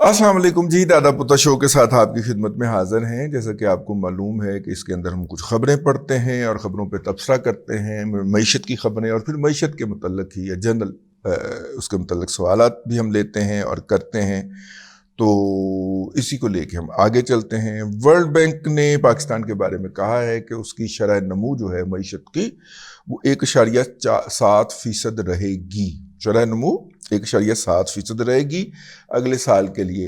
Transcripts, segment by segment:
अस्सलाम वालेकुम जी, दादा पुता शो के साथ आपकी खिदमत में हाजिर हैं। जैसा कि आपको मालूम है कि इसके अंदर हम कुछ ख़बरें पढ़ते हैं और ख़बरों पे तबसरा करते हैं, मईशत की ख़बरें, और फिर मईशत के मुतल्लिक़ ही या जनरल उसके मुतल्लिक़ सवालात भी हम लेते हैं और करते हैं। तो इसी को लेके हम आगे चलते हैं। वर्ल्ड बैंक ने पाकिस्तान के बारे में कहा है कि उसकी शरह नमू जो है मईशत की वो 1.7% रहेगी। शरह नमू 1.7% रहेगी अगले साल के लिए।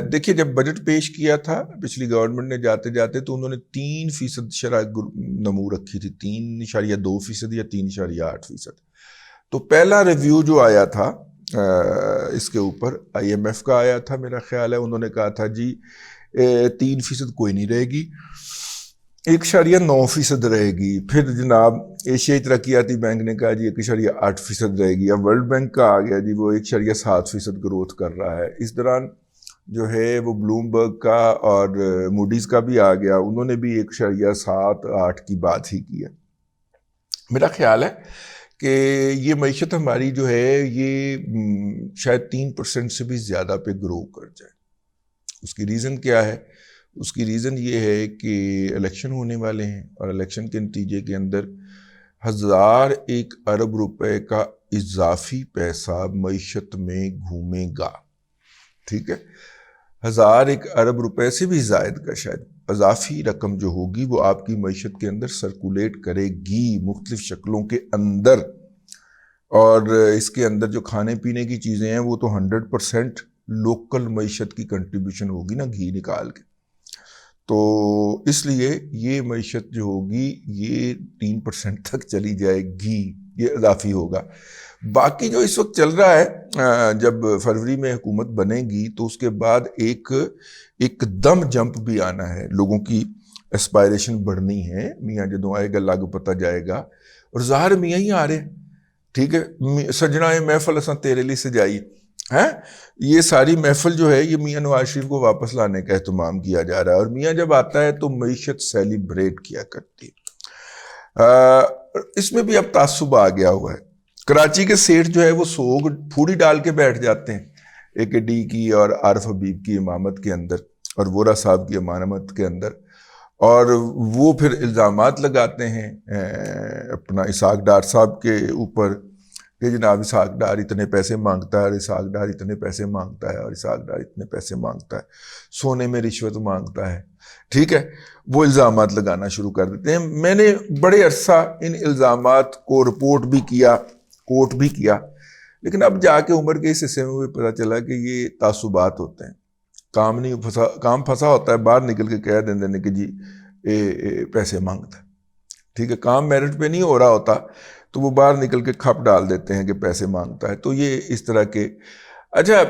देखिए, जब बजट पेश किया था पिछली गवर्नमेंट ने जाते जाते तो उन्होंने 3% शरह नमू रखी थी, 3.2% या 3.8%। तो पहला रिव्यू जो आया था इसके ऊपर IMF का आया था, मेरा ख्याल है उन्होंने कहा था जी 3% कोई नहीं रहेगी, 1.9% रहेगी। फिर जनाब एशियाई तरक्याती बैंक ने कहा जी 1.8% रहेगी। अब वर्ल्ड बैंक का आ गया जी वो 1.7% ग्रोथ कर रहा है। इस दौरान जो है वो ब्लूमबर्ग का और मूडीज़ का भी आ गया, उन्होंने भी 1.7-8 की बात ही की है। मेरा ख्याल है कि ये मईशत हमारी जो है ये शायद 3% से भी ज़्यादा पे ग्रो कर जाए। उसकी रीज़न क्या है? उसकी रीज़न ये है कि इलेक्शन होने वाले हैं और इलेक्शन के नतीजे के अंदर 1,001 अरब रुपए का इजाफी पैसा मईशत में घूमेगा। ठीक है, 1,001 अरब रुपए से भी ज़ायद का शायद इजाफी रकम जो होगी वो आपकी मईशत के अंदर सर्कुलेट करेगी मुख्तलिफ शक्लों के अंदर। और इसके अंदर जो खाने पीने की चीज़ें हैं वो तो 100% लोकल मईशत की कंट्रीब्यूशन होगी ना, घी निकाल के। तो इसलिए ये मईशत जो होगी ये 3% तक चली जाएगी, ये इजाफी होगा। बाकी जो इस वक्त चल रहा है, जब फरवरी में हुकूमत बनेगी तो उसके बाद एकदम जंप भी आना है, लोगों की एस्पायरेशन बढ़नी है। मियाँ जदों आएगा लागू पता जाएगा, और ज़ाहिर मियाँ ही आ रहे हैं। ठीक है, सजना ये महफल असा तेरे लिए सजाई है, ये सारी महफिल जो है ये मियाँ नवाज शरीफ को वापस लाने का एहतमाम किया जा रहा है। और मियाँ जब आता है तो मईशत सेलिब्रेट किया करती है। इसमें भी अब तासुब आ गया हुआ है। कराची के सेठ जो है वो सोग फूड़ी डाल के बैठ जाते हैं AKD की और आरिफ हबीब की इमामत के अंदर और वोरा साहब की इमामत के अंदर, और वो फिर इल्ज़ामात लगाते हैं अपना इसहाक डार साहब के ऊपर कि जनाब इसहाक डार इतने पैसे मांगता है और इसहाक डार इतने पैसे मांगता है और इसहाक डार इतने पैसे मांगता है, सोने में रिश्वत मांगता है। ठीक है, वो इल्ज़ामात लगाना शुरू कर देते हैं। मैंने बड़े अरसा इन इल्ज़ामात को रिपोर्ट भी किया, कोट भी किया, लेकिन अब जाके उम्र के इस हिस्से में भी पता चला कि ये तासुबात होते हैं। काम फंसा होता है, बाहर निकल के कह देने कि जी पैसे मांगता है। ठीक है, काम मेरिट पे नहीं हो रहा होता तो वो बाहर निकल के खप डाल देते हैं कि पैसे मांगता है। तो ये इस तरह के। अच्छा,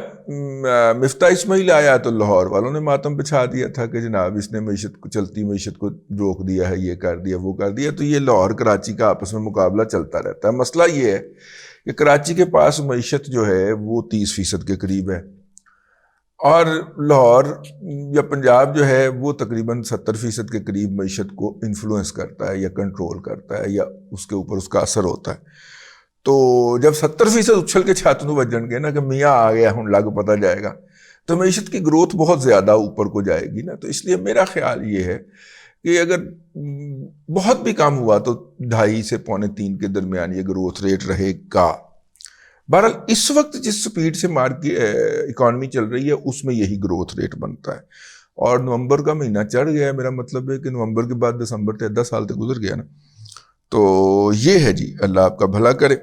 मिफ्ता इस्माइल आया तो लाहौर वालों ने मातम बिछा दिया था कि जनाब इसने मईशत को, चलती मईशत को रोक दिया है, ये कर दिया वो कर दिया। तो ये लाहौर कराची का आपस में मुकाबला चलता रहता है। मसला ये है कि कराची के पास मईशत जो है वो 30% के करीब है, और लाहौर या पंजाब जो है वो तकरीबन 70% के करीब मईशत को इन्फ्लुएंस करता है या कंट्रोल करता है या उसके ऊपर उसका असर होता है। तो जब 70% उछल के छात में बजन गए ना कि मियाँ आ गया हूँ लागू पता जाएगा, तो मईशत की ग्रोथ बहुत ज़्यादा ऊपर को जाएगी ना। तो इसलिए मेरा ख्याल ये है कि अगर बहुत भी कम हुआ तो 2.5 से 2.25 के दरमियान ये ग्रोथ रेट रहेगा। बहरहाल इस वक्त जिस स्पीड से मार्केट इकॉनमी चल रही है उसमें यही ग्रोथ रेट बनता है। और नवंबर का महीना चढ़ गया है, मेरा मतलब है कि नवंबर के बाद दिसंबर तो 10 साल तक गुजर गया ना। तो ये है जी, अल्लाह आपका भला करे।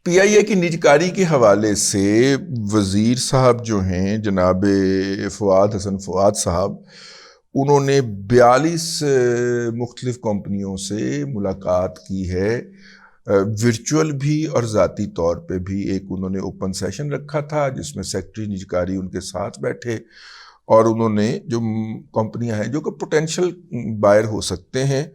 PIA की निजकारी के हवाले से वज़ीर साहब जो हैं जनाब फवाद हसन फवाद साहब, उन्होंने 42 मुख्तलिफ कंपनियों से मुलाकात की है, वर्चुअल भी और ज़ाती तौर पे भी। एक उन्होंने ओपन सेशन रखा था जिसमें सेक्रेटरी निजकारी उनके साथ बैठे और उन्होंने जो कंपनियां हैं जो कि पोटेंशियल बायर हो सकते हैं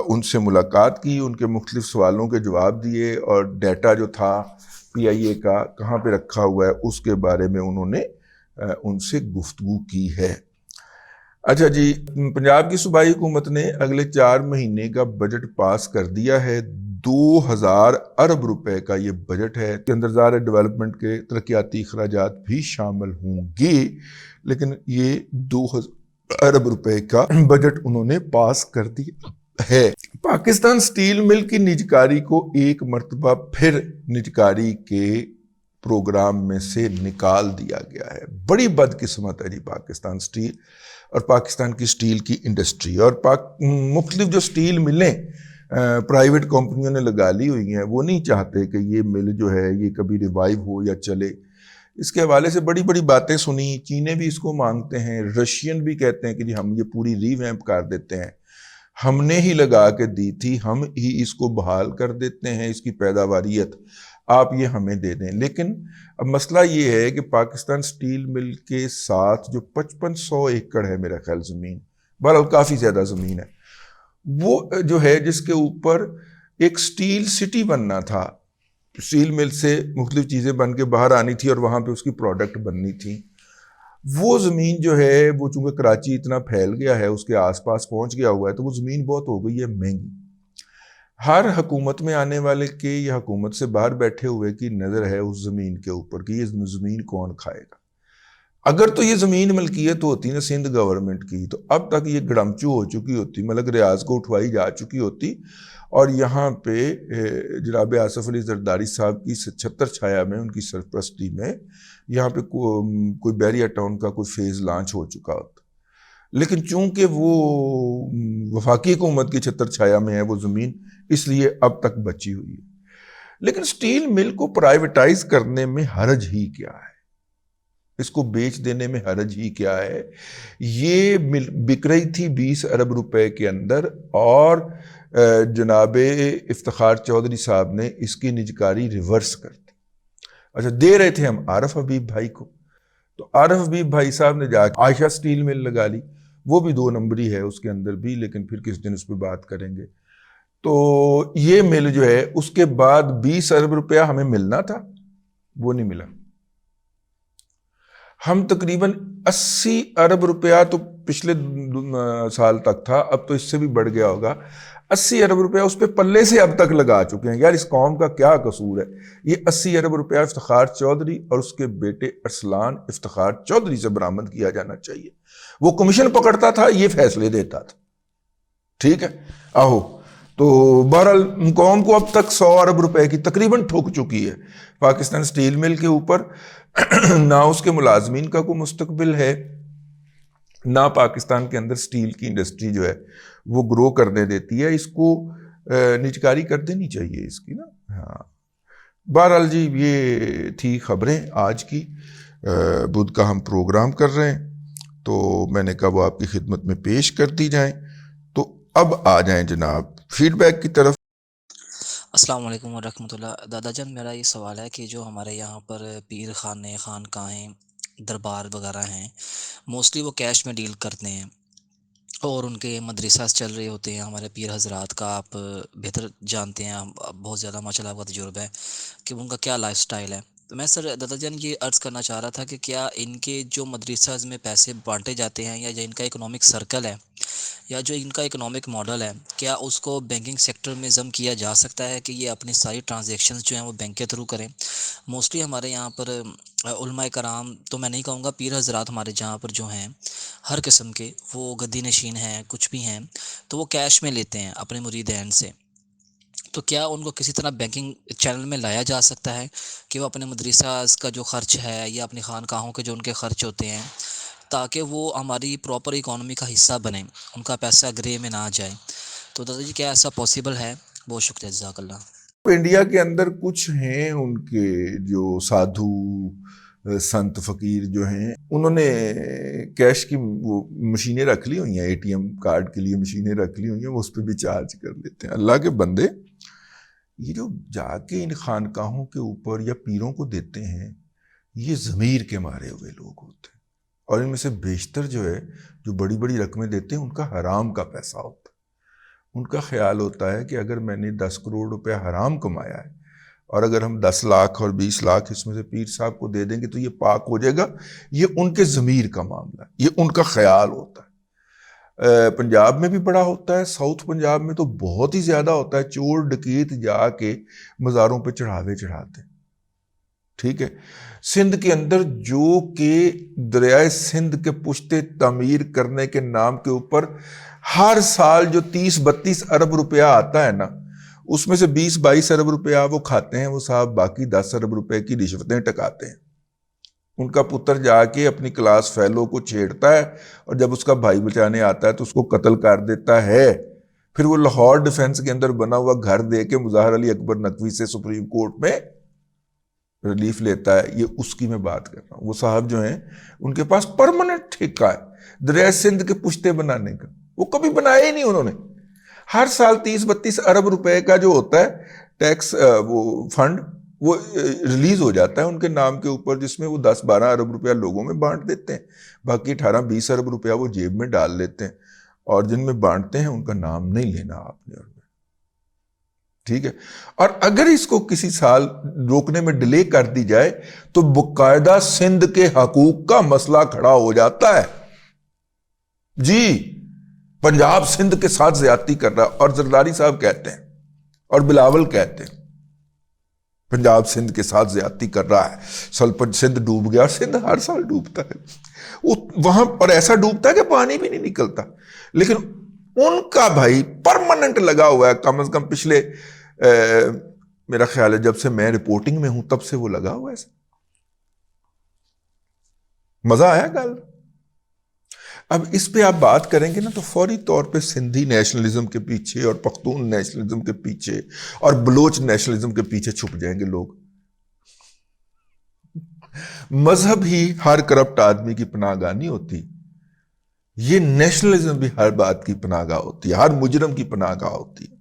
उनसे मुलाकात की, उनके मुख्तलिफ सवालों के जवाब दिए, और डाटा जो था PIA का कहाँ पे रखा हुआ है उसके बारे में उन्होंने उनसे गुफ्तगू की है। اچھا جی، پنجاب کی صوبائی حکومت نے اگلے 4 مہینے کا بجٹ پاس کر دیا ہے. 2000 ارب روپے کا یہ بجٹ ہے. کے اندر ظاہر ڈیولپمنٹ کے ترقیاتی اخراجات بھی شامل ہوں گے، لیکن یہ 2000 ارب روپے کا بجٹ انہوں نے پاس کر دیا ہے. پاکستان سٹیل مل کی نجکاری کو ایک مرتبہ پھر نجکاری کے پروگرام میں سے نکال دیا گیا ہے. بڑی بدقسمت ہے جی پاکستان سٹیل اور پاکستان کی سٹیل کی انڈسٹری. اور مختلف جو سٹیل ملیں پرائیویٹ کمپنیوں نے لگا لی ہوئی ہیں، وہ نہیں چاہتے کہ یہ مل جو ہے یہ کبھی ریوائیو ہو یا چلے. اس کے حوالے سے بڑی بڑی باتیں سنی. چینیں بھی اس کو مانگتے ہیں، رشین بھی کہتے ہیں کہ جی ہم یہ پوری ریویمپ کر دیتے ہیں، ہم نے ہی لگا کے دی تھی، ہم ہی اس کو بحال کر دیتے ہیں، اس کی پیداواریت آپ یہ ہمیں دے دیں. لیکن اب مسئلہ یہ ہے کہ پاکستان سٹیل مل کے ساتھ جو 5500 ایکڑ ہے میرا خیال زمین، بہرحال کافی زیادہ زمین ہے، وہ جو ہے جس کے اوپر ایک سٹیل سٹی بننا تھا. سٹیل مل سے مختلف چیزیں بن کے باہر آنی تھی اور وہاں پہ اس کی پروڈکٹ بننی تھی. وہ زمین جو ہے وہ چونکہ کراچی اتنا پھیل گیا ہے، اس کے آس پاس پہنچ گیا ہوا ہے، تو وہ زمین بہت ہو گئی ہے مہنگی. ہر حکومت میں آنے والے کے یا حکومت سے باہر بیٹھے ہوئے کی نظر ہے اس زمین کے اوپر کہ یہ زمین کون کھائے گا. اگر تو یہ زمین ملکیت ہوتی نا سندھ گورنمنٹ کی، تو اب تک یہ گڑمچو ہو چکی ہوتی، ملک ریاض کو اٹھوائی جا چکی ہوتی، اور یہاں پہ جناب آصف علی زرداری صاحب کی چھتر چھایا میں، ان کی سرپرستی میں یہاں پہ کوئی بیریا ٹاؤن کا کوئی فیز لانچ ہو چکا ہوتا. لیکن چونکہ وہ وفاقی حکومت کی چھتر چھایا میں ہے وہ زمین، اس لیے اب تک بچی ہوئی ہے. لیکن سٹیل مل کو پرائیویٹائز کرنے میں حرج ہی کیا ہے؟ اس کو بیچ دینے میں حرج ہی کیا ہے؟ یہ بک رہی تھی 20 ارب روپے کے اندر، اور جناب افتخار چودھری صاحب نے اس کی نجکاری ریورس کر دی. اچھا، دے رہے تھے ہم عارف حبیب بھائی کو، تو عارف حبیب بھائی صاحب نے جا کے عائشہ سٹیل مل لگا لی. وہ بھی 2 نمبری ہے اس کے اندر بھی، لیکن پھر کس دن اس پہ بات کریں گے. تو یہ مل جو ہے اس کے بعد 20 ارب روپیہ ہمیں ملنا تھا، وہ نہیں ملا. ہم تقریباً 80 ارب روپیہ تو پچھلے سال تک تھا، اب تو اس سے بھی بڑھ گیا ہوگا. 80 ارب روپیہ اس پہ پلے سے اب تک لگا چکے ہیں. یار اس قوم کا کیا قصور ہے؟ یہ 80 ارب روپیہ افتخار چودھری اور اس کے بیٹے ارسلان افتخار چودھری سے برآمد کیا جانا چاہیے. وہ کمیشن پکڑتا تھا، یہ فیصلے دیتا تھا. ٹھیک ہے، آہو. تو بہرحال قوم کو اب تک 100 ارب روپے کی تقریباً ٹھوک چکی ہے پاکستان سٹیل مل کے اوپر. نہ اس کے ملازمین کا کوئی مستقبل ہے، نہ پاکستان کے اندر سٹیل کی انڈسٹری جو ہے وہ گرو کرنے دیتی ہے. اس کو نجکاری کر دینی چاہیے اس کی نا. ہاں، بہرحال جی یہ تھی خبریں آج کی. بدھ کا ہم پروگرام کر رہے ہیں، تو میں نے کہا وہ آپ کی خدمت میں پیش کر دی جائیں. تو اب آ جائیں جناب فیڈ بیک کی طرف. السلام علیکم ورحمۃ اللہ. دادا جان، میرا یہ سوال ہے کہ جو ہمارے یہاں پر پیر خانے، خانقاہیں، دربار وغیرہ ہیں، موسٹلی وہ کیش میں ڈیل کرتے ہیں، اور ان کے مدرسہ چل رہے ہوتے ہیں. ہمارے پیر حضرات کا آپ بہتر جانتے ہیں، بہت زیادہ ماشاء اللہ آپ کا تجربہ ہے کہ ان کا کیا لائف سٹائل ہے. تو میں سر دادا جان یہ عرض کرنا چاہ رہا تھا کہ کیا ان کے جو مدرسہ میں پیسے بانٹے جاتے ہیں، یا جو ان کا اکنامک سرکل ہے، یا جو ان کا اکنامک ماڈل ہے، کیا اس کو بینکنگ سیکٹر میں ضم کیا جا سکتا ہے کہ یہ اپنی ساری ٹرانزیکشنز جو ہیں وہ بینک کے تھرو کریں؟ موسٹلی ہمارے یہاں پر علماء کرام تو میں نہیں کہوں گا، پیر حضرات ہمارے جہاں پر جو ہیں ہر قسم کے، وہ گدی نشین ہیں، کچھ بھی ہیں، تو وہ کیش میں لیتے ہیں اپنے مریدین سے. تو کیا ان کو کسی طرح بینکنگ چینل میں لایا جا سکتا ہے کہ وہ اپنے مدرسہ کا جو خرچ ہے، یا اپنی خانقاہوں کے جو ان کے خرچ ہوتے ہیں، تاکہ وہ ہماری پراپر اکانومی کا حصہ بنیں، ان کا پیسہ گرے میں نہ جائے؟ تو دادا جی کیا ایسا پاسبل ہے؟ بہت شکریہ، جزاک اللہ. انڈیا کے اندر کچھ ہیں ان کے جو سادھو سنت فقیر جو ہیں، انہوں نے کیش کی وہ مشینیں رکھ لی ہوئی ہیں، ATM کارڈ کے لیے مشینیں رکھ لی ہوئی ہیں، وہ اس پہ بھی چارج کر لیتے ہیں. اللہ کے بندے، یہ جو جا کے ان خانقاہوں کے اوپر یا پیروں کو دیتے ہیں، یہ ضمیر کے مارے ہوئے لوگ ہوتے ہیں. اور ان میں سے بیشتر جو ہے جو بڑی بڑی رقمیں دیتے ہیں، ان کا حرام کا پیسہ ہوتا ہے. ان کا خیال ہوتا ہے کہ اگر میں نے 10 کروڑ روپے حرام کمایا ہے، اور اگر ہم 10 لاکھ اور 20 لاکھ اس میں سے پیر صاحب کو دے دیں گے تو یہ پاک ہو جائے گا. یہ ان کے ضمیر کا معاملہ ہے، یہ ان کا خیال ہوتا ہے. पंजाब में भी बड़ा होता है, साउथ पंजाब में तो बहुत ही ज़्यादा होता है। चोर डकैत जाके मज़ारों पे चढ़ावे चढ़ाते हैं, ठीक है। सिंध के अंदर जो कि दरियाए सिंध के पुश्ते तामीर करने के नाम के ऊपर हर साल जो 30-32 अरब रुपया आता है ना, उसमें से 20-22 अरब रुपया वो खाते हैं वो साहब, बाकी 10 अरब रुपए की रिश्वतें टकाते हैं। उनका पुत्र जाके अपनी क्लास फेलो को छेड़ता है और जब उसका भाई बचाने आता है तो उसको कत्ल कर देता है। फिर वो लाहौर डिफेंस के अंदर बना हुआ घर दे के मुज़ाहर अली अकबर नकवी से सुप्रीम कोर्ट में रिलीफ लेता है। ये उसकी मैं बात कर रहा हूँ। वो साहब जो हैं उनके पास परमानेंट ठेका है दरिया सिंध के पुश्ते बनाने का, वो कभी बनाए ही नहीं उन्होंने। हर साल 30-32 अरब रुपए का जो होता है टैक्स वो फंड वो रिलीज हो जाता है उनके नाम के ऊपर, जिसमें वो 10-12 अरब रुपया लोगों में बांट देते हैं, बाकी 18-20 अरब रुपया वो जेब में डाल लेते हैं, और जिनमें बांटते हैं उनका नाम नहीं लेना आपने, ठीक है। और अगर इसको किसी साल रोकने में डिले कर दी जाए तो बाकायदा सिंध के हकूक का मसला खड़ा हो जाता है। जी, पंजाब सिंध के साथ ज्यादती कर रहा है, और जरदारी साहब कहते हैं और बिलावल कहते हैं पंजाब सिंध के साथ ज्यादती कर रहा है। सलपत सिंध डूब गया, सिंध हर साल डूबता है वहां, और ऐसा डूबता है कि पानी भी नहीं निकलता, लेकिन उनका भाई परमानेंट लगा हुआ है। कम से कम पिछले मेरा ख्याल है जब से मैं रिपोर्टिंग में हूं तब से वो लगा हुआ है। मजा आया गल। अब इस पे आप बात करेंगे ना तो फौरी तौर पे सिंधी नेशनलिज्म के पीछे और पख्तून नेशनलिज्म के पीछे और बलोच नेशनलिज्म के पीछे छुप जाएंगे लोग। मजहब ही हर करप्ट आदमी की पनाहगाह नहीं होती, ये नेशनलिज्म भी हर बात की पनाहगाह होती है, हर मुजरम की पनाहगाह होती है।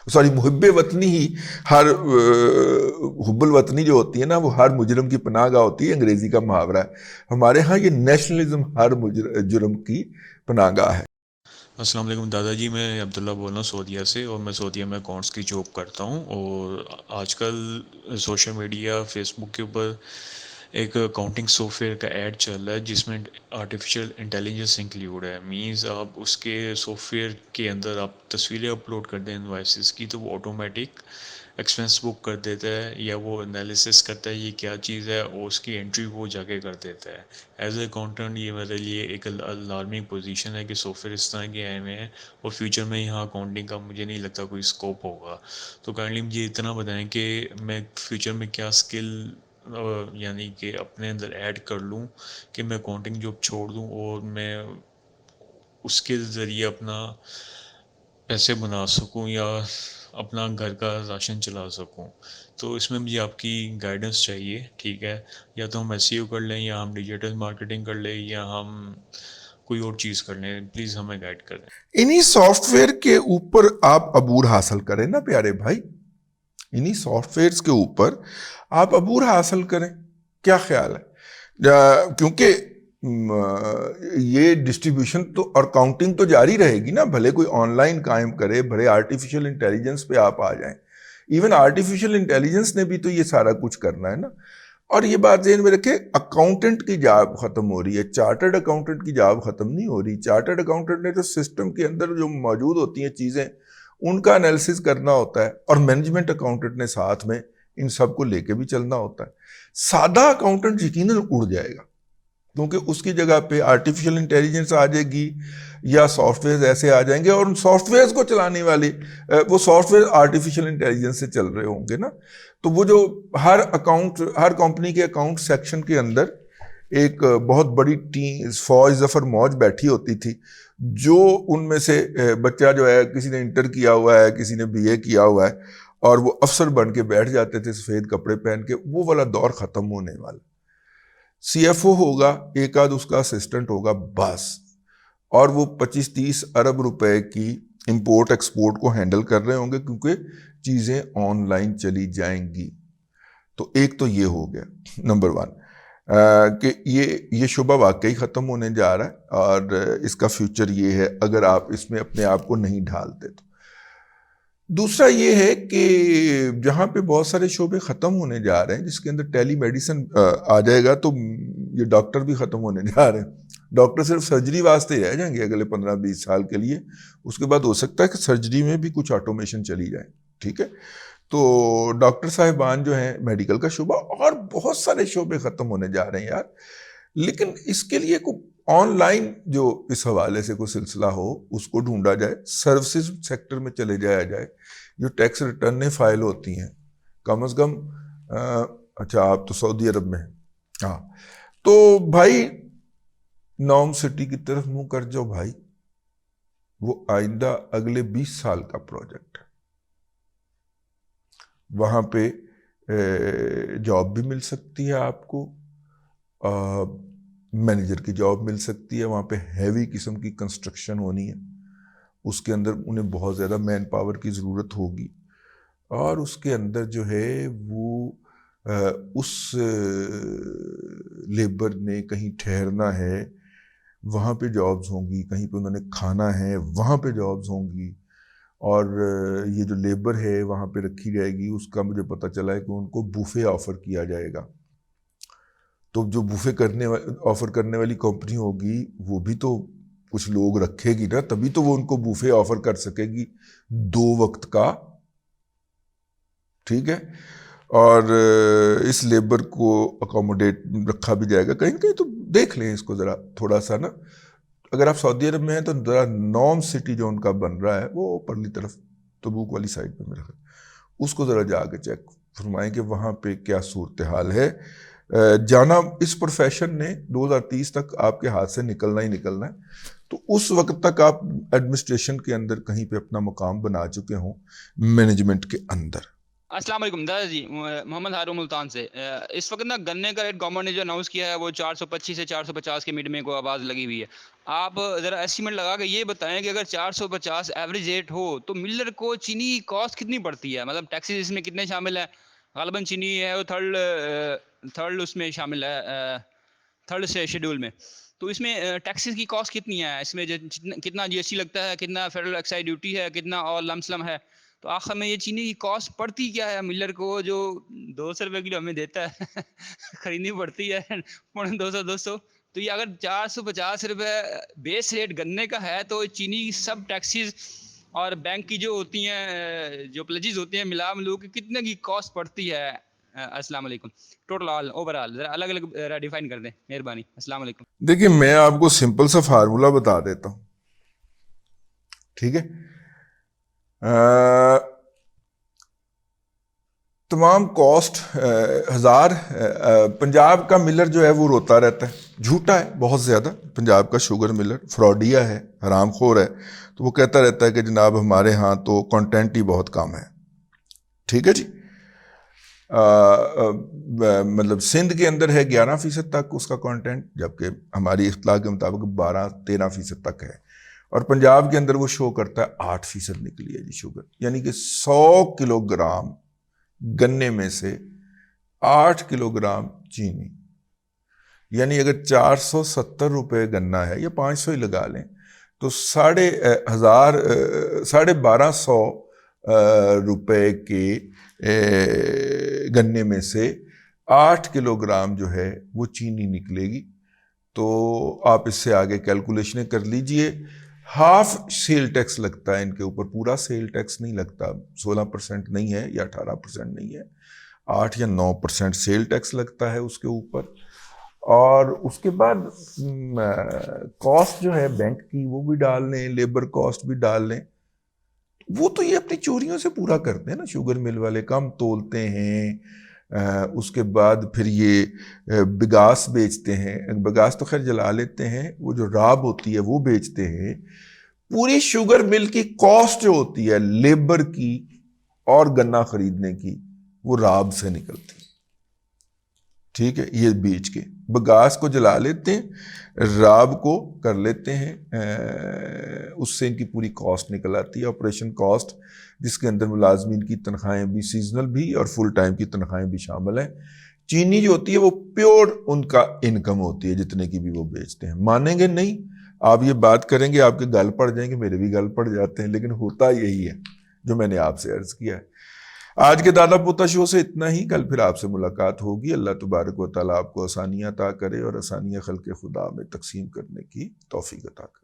सॉरी, मुहिब्बे वतनी ही हर हुब्बुल वतनी जो होती है ना, वो हर मुजरम की पनाहगाह होती है, अंग्रेजी का मुहावरा है। हमारे यहाँ ये नेशनलिज्म हर जुर्म की पनाहगाह है। अस्सलाम वालेकुम दादाजी, मैं अब्दुल्ला बोल रहा हूँ सऊदीया से, और मैं सऊदीया में अकाउंट्स की जॉब करता हूँ। और आजकल सोशल मीडिया फेसबुक के ऊपर एक अकाउंटिंग सॉफ्टवेयर का ऐड चल रहा है जिसमें आर्टिफिशियल इंटेलिजेंस इंक्लूड है। मींस आप उसके सॉफ्टवेयर के अंदर आप तस्वीरें अपलोड कर दें इनवॉइसेस की, तो वो ऑटोमेटिक एक्सपेंस बुक कर देता है, या वो एनालिसिस करता है ये क्या चीज़ है और उसकी एंट्री वो जाके कर देता है। एज ए अकाउंटेंट ये मेरे लिए एक अलार्मिंग पोजीशन है कि सॉफ्टवेयर इस तरह के आए हुए हैं, और फ्यूचर में यहाँ अकाउंटिंग का मुझे नहीं लगता कोई स्कोप होगा। तो काइंडली मुझे इतना बताएं कि मैं फ्यूचर में क्या स्किल यानी कि अपने अंदर ऐड कर लूँ कि मैं अकाउंटिंग जॉब छोड़ दूँ और मैं उसके ज़रिए अपना पैसे बना सकूं या अपना घर का राशन चला सकूं। तो इसमें मुझे आपकी गाइडेंस चाहिए, ठीक है। या तो हम एसईओ कर लें, या हम डिजिटल मार्केटिंग कर लें, या हम कोई और चीज़ कर लें। प्लीज़ हमें गाइड करें। इन्हीं सॉफ्टवेयर के ऊपर आप अबूर हासिल करें ना प्यारे भाई, इन्हीं सॉफ्टवेयर्स के ऊपर आप अबूर हासिल करें। क्या ख्याल है? क्योंकि ये डिस्ट्रीब्यूशन तो और काउंटिंग तो जारी रहेगी ना, भले कोई ऑनलाइन कायम करे, भले आर्टिफिशियल इंटेलिजेंस पे आप आ जाएं। इवन आर्टिफिशियल इंटेलिजेंस ने भी तो ये सारा कुछ करना है ना। और ये बात ज़हन में रखें, अकाउंटेंट की जॉब खत्म हो रही है, चार्टर्ड अकाउंटेंट की जॉब खत्म नहीं हो रही। चार्टर्ड अकाउंटेंट ने तो सिस्टम के अंदर जो मौजूद होती हैं चीज़ें उनका एनालिसिस करना होता है, और मैनेजमेंट अकाउंटेंट ने साथ में इन सब को लेके भी चलना होता है। सादा अकाउंटेंट यकीनन उड़ जाएगा, क्योंकि उसकी जगह पे आर्टिफिशियल इंटेलिजेंस आ जाएगी या सॉफ्टवेयर ऐसे आ जाएंगे, और उन सॉफ्टवेयर को चलाने वाले वो सॉफ्टवेयर आर्टिफिशियल इंटेलिजेंस से चल रहे होंगे ना। तो वो जो हर कंपनी के अकाउंट सेक्शन के अंदर एक बहुत बड़ी टीम फौज जफर मौज बैठी होती थी, जो उनमें से बच्चा जो है किसी ने इंटर किया हुआ है, किसी ने बीए किया हुआ है, और वो अफसर बन के बैठ जाते थे सफ़ेद कपड़े पहन के। वो वाला दौर ख़त्म होने वाला। सीएफओ होगा, एक आध उसका असिस्टेंट होगा बस, और वो 25-30 अरब रुपए की इंपोर्ट एक्सपोर्ट को हैंडल कर रहे होंगे, क्योंकि चीज़ें ऑनलाइन चली जाएंगी। तो एक तो ये हो गया नंबर 1 कि ये शुबा वाकई ख़त्म होने जा रहा है, और इसका फ्यूचर ये है अगर आप इसमें अपने आप को नहीं ढालते तो। दूसरा ये है कि जहाँ पे बहुत सारे शोबे ख़त्म होने जा रहे हैं, जिसके अंदर टेली मेडिसिन आ जाएगा, तो یہ ڈاکٹر بھی ختم ہونے جا رہے ہیں. ڈاکٹر صرف سرجری واسطے ہی رہ جائیں گے اگلے 15-20 سال کے لیے. اس کے بعد ہو سکتا ہے کہ سرجری میں بھی کچھ آٹومیشن چلی جائے. ٹھیک ہے, تو ڈاکٹر صاحبان جو ہیں میڈیکل کا شعبہ اور بہت سارے شعبے ختم ہونے جا رہے ہیں یار. لیکن اس کے لیے کوئی آن لائن جو اس حوالے سے کوئی سلسلہ ہو اس کو ڈھونڈا جائے. سروسز سیکٹر میں چلے جایا جائے. جو ٹیکس ریٹرنیں فائل ہوتی ہیں کم از کم اچھا آپ تو سعودی عرب میں ہیں, ہاں, تو بھائی نوم سٹی کی طرف منہ کر جاؤ بھائی. وہ آئندہ اگلے 20 سال کا پروجیکٹ ہے. وہاں پہ جاب بھی مل سکتی ہے آپ کو, مینیجر کی جاب مل سکتی ہے. وہاں پہ ہیوی قسم کی کنسٹرکشن ہونی ہے, اس کے اندر انہیں بہت زیادہ مین پاور کی ضرورت ہوگی, اور اس کے اندر جو ہے وہ اس لیبر نے کہیں ٹھہرنا ہے وہاں پہ جابز ہوں گی, کہیں پہ انہوں نے کھانا ہے وہاں پہ جابز ہوں گی, اور یہ جو لیبر ہے وہاں پہ رکھی جائے گی اس کا مجھے پتہ چلا ہے کہ ان کو بوفے آفر کیا جائے گا. تو جو بوفے آفر کرنے والی کمپنی ہوگی وہ بھی تو کچھ لوگ رکھے گی نا, تبھی تو وہ ان کو بوفے آفر کر سکے گی 2 وقت کا. ٹھیک ہے, اور اس لیبر کو اکوموڈیٹ رکھا بھی جائے گا کہیں کہیں. تو دیکھ لیں اس کو ذرا تھوڑا سا نا. اگر آپ سعودی عرب میں ہیں تو ذرا نوم سٹی جو ان کا بن رہا ہے وہ پرلی طرف تبوک والی سائڈ پہ میرا خیال, اس کو ذرا جا کے چیک فرمائیں کہ وہاں پہ کیا صورتحال ہے. جانا اس پروفیشن نے 2030 تک آپ کے ہاتھ سے نکلنا ہی نکلنا ہے. تو اس وقت تک آپ ایڈمنسٹریشن کے اندر کہیں پہ اپنا مقام بنا چکے ہوں مینجمنٹ کے اندر. السلام علیکم دادا جی, محمد ہارون ملتان سے. اس وقت نا گنے کا ریٹ گورنمنٹ نے جو اناؤنس کیا ہے وہ 425 سے 450 کے میڈ میں کو آواز لگی ہوئی ہے. آپ ذرا ایسٹیمیٹ لگا کے یہ بتائیں کہ اگر 450 ایوریج ریٹ ہو تو ملر کو چینی کی کاسٹ کتنی پڑتی ہے, مطلب ٹیکسیز اس میں کتنے شامل ہیں؟ غالباً چینی ہے وہ تھرڈ اس میں شامل ہے, تھرڈ سے شیڈول میں. تو اس میں ٹیکسیز کی کاسٹ کتنی ہے, اس میں کتنا جی ایس ٹی لگتا ہے, کتنا فیڈرل ایکسائز ڈیوٹی ہے, کتنا اور لمسلم ہے. تو آخر میں یہ چینی کی کاسٹ پڑتی کیا ہے ملر کو, جو 200 روپے کلو ہمیں دیتا ہے خریدنی پڑتی ہے 200. تو یہ اگر 450 روپے بیس ریٹ گنے کا ہے تو چینی کی سب ٹیکسیز اور بینک کی جو ہوتی ہیں جو پلجز ہوتے ہیں ملا ملو کے کتنے کی کاسٹ پڑتی ہے؟ السلام علیکم. ٹوٹل اوور آل ذرا الگ الگ ڈیفائن کر دیں مہربانی. السلام علیکم. دیکھیے میں آپ کو سمپل سا فارمولا بتا دیتا ہوں. ٹھیک ہے, تمام کاسٹ 1000. پنجاب کا ملر جو ہے وہ روتا رہتا ہے, جھوٹا ہے بہت زیادہ. پنجاب کا شوگر ملر فراڈیا ہے, حرام خور ہے. تو وہ کہتا رہتا ہے کہ جناب ہمارے ہاں تو کنٹینٹ ہی بہت کم ہے. ٹھیک ہے جی, مطلب سندھ کے اندر ہے 11% تک اس کا کانٹینٹ, جبکہ ہماری اطلاع کے مطابق 12-13% تک ہے. اور پنجاب کے اندر وہ شو کرتا ہے 8% نکلی ہے جی شوگر. یعنی کہ 100 کلو گرام گنے میں سے 8 کلو گرام چینی. یعنی اگر 470 روپے گنا ہے یا 500 ہی لگا لیں تو 1250 روپے کے گنے میں سے 8 کلو گرام جو ہے وہ چینی نکلے گی. تو آپ اس سے آگے کیلکولیشنیں کر لیجئے. ہاف سیل ٹیکس لگتا ہے ان کے اوپر, پورا سیل ٹیکس نہیں لگتا. 16% نہیں ہے یا 18% نہیں ہے, 8 یا 9% سیل ٹیکس لگتا ہے اس کے اوپر. اور اس کے بعد کاسٹ جو ہے بینک کی وہ بھی ڈال لیں, لیبر کاسٹ بھی ڈال لیں. وہ تو یہ اپنی چوریوں سے پورا کرتے ہیں نا شوگر مل والے, کم تولتے ہیں. اس کے بعد پھر یہ بگاس بیچتے ہیں. بگاس تو خیر جلا لیتے ہیں, وہ جو راب ہوتی ہے وہ بیچتے ہیں. پوری شوگر مل کی کاسٹ جو ہوتی ہے لیبر کی اور گنا خریدنے کی وہ راب سے نکلتی ہے. ٹھیک ہے, یہ بیچ کے بگاس کو جلا لیتے ہیں, راب کو کر لیتے ہیں, اس سے ان کی پوری کاسٹ نکل آتی ہے, آپریشن کاسٹ, جس کے اندر ملازمین کی تنخواہیں بھی سیزنل بھی اور فل ٹائم کی تنخواہیں بھی شامل ہیں. چینی جو ہوتی ہے وہ پیور ان کا انکم ہوتی ہے جتنے کی بھی وہ بیچتے ہیں. مانیں گے نہیں, آپ یہ بات کریں گے آپ کے گل پڑ جائیں گے, میرے بھی گل پڑ جاتے ہیں, لیکن ہوتا یہی ہے جو میں نے آپ سے عرض کیا ہے. آج کے دادا پوتا شو سے اتنا ہی. کل پھر آپ سے ملاقات ہوگی. اللہ تبارک و تعالیٰ آپ کو آسانیاں عطا کرے اور آسانیاں خلق خدا میں تقسیم کرنے کی توفیق عطا کرے.